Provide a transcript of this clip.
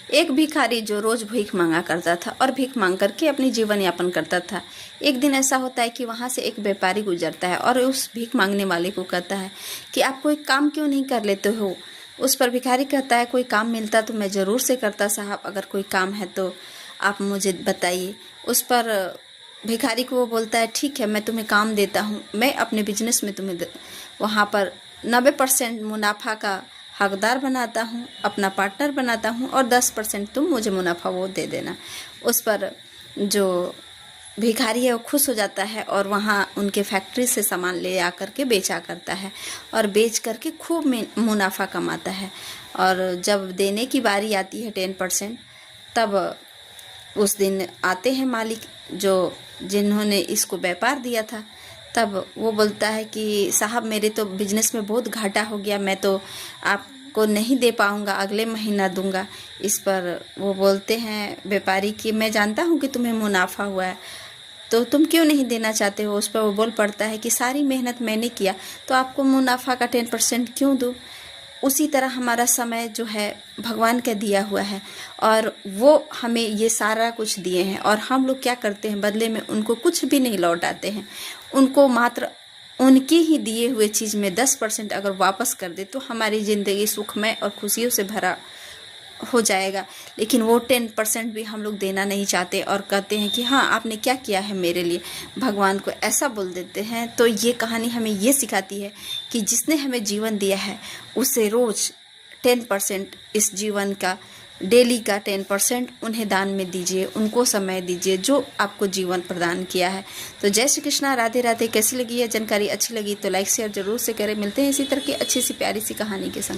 एक भिखारी जो रोज भीख मांगा करता था और भीख मांग करके अपनी जीवन यापन करता था। एक दिन ऐसा होता है कि वहाँ से एक व्यापारी गुजरता है और उस भीख मांगने वाले को कहता है कि आप कोई काम क्यों नहीं कर लेते हो। उस पर भिखारी कहता है, कोई काम मिलता तो मैं ज़रूर से करता साहब, अगर कोई काम है तो आप मुझे बताइए। उस पर भिखारी को वो बोलता है, ठीक है, मैं तुम्हें काम देता हूँ, मैं अपने बिजनेस में तुम्हें वहाँ पर 90% मुनाफा का हकदार बनाता हूँ, अपना पार्टनर बनाता हूँ और 10% तुम मुझे मुनाफा वो दे देना। उस पर जो भिखारी है वो खुश हो जाता है और वहाँ उनके फैक्ट्री से सामान ले आकर के बेचा करता है और बेच करके खूब मुनाफा कमाता है। और जब देने की बारी आती है 10%, तब उस दिन आते हैं मालिक जो जिन्होंने इसको व्यापार दिया था। तब वो बोलता है कि साहब मेरे तो बिजनेस में बहुत घाटा हो गया, मैं तो आपको नहीं दे पाऊँगा, अगले महीना दूंगा। इस पर वो बोलते हैं व्यापारी कि मैं जानता हूँ कि तुम्हें मुनाफा हुआ है, तो तुम क्यों नहीं देना चाहते हो। उस पर वो बोल पड़ता है कि सारी मेहनत मैंने किया तो आपको मुनाफा का 10% क्यों दूँ। उसी तरह हमारा समय जो है भगवान का दिया हुआ है और वो हमें ये सारा कुछ दिए हैं और हम लोग क्या करते हैं, बदले में उनको कुछ भी नहीं लौटाते हैं। उनको मात्र उनकी ही दिए हुए चीज़ में 10% अगर वापस कर दे तो हमारी ज़िंदगी सुखमय और खुशियों से भरा हो जाएगा। लेकिन वो 10% भी हम लोग देना नहीं चाहते और कहते हैं कि हाँ आपने क्या किया है मेरे लिए, भगवान को ऐसा बोल देते हैं। तो ये कहानी हमें ये सिखाती है कि जिसने हमें जीवन दिया है उसे रोज़ 10% इस जीवन का, डेली का 10% उन्हें दान में दीजिए, उनको समय दीजिए जो आपको जीवन प्रदान किया है। तो जय श्री कृष्णा, राधे राधे। कैसी लगी है जानकारी, अच्छी लगी तो लाइक शेयर जरूर से करें। मिलते हैं इसी तरह की अच्छी सी प्यारी सी कहानी के संग।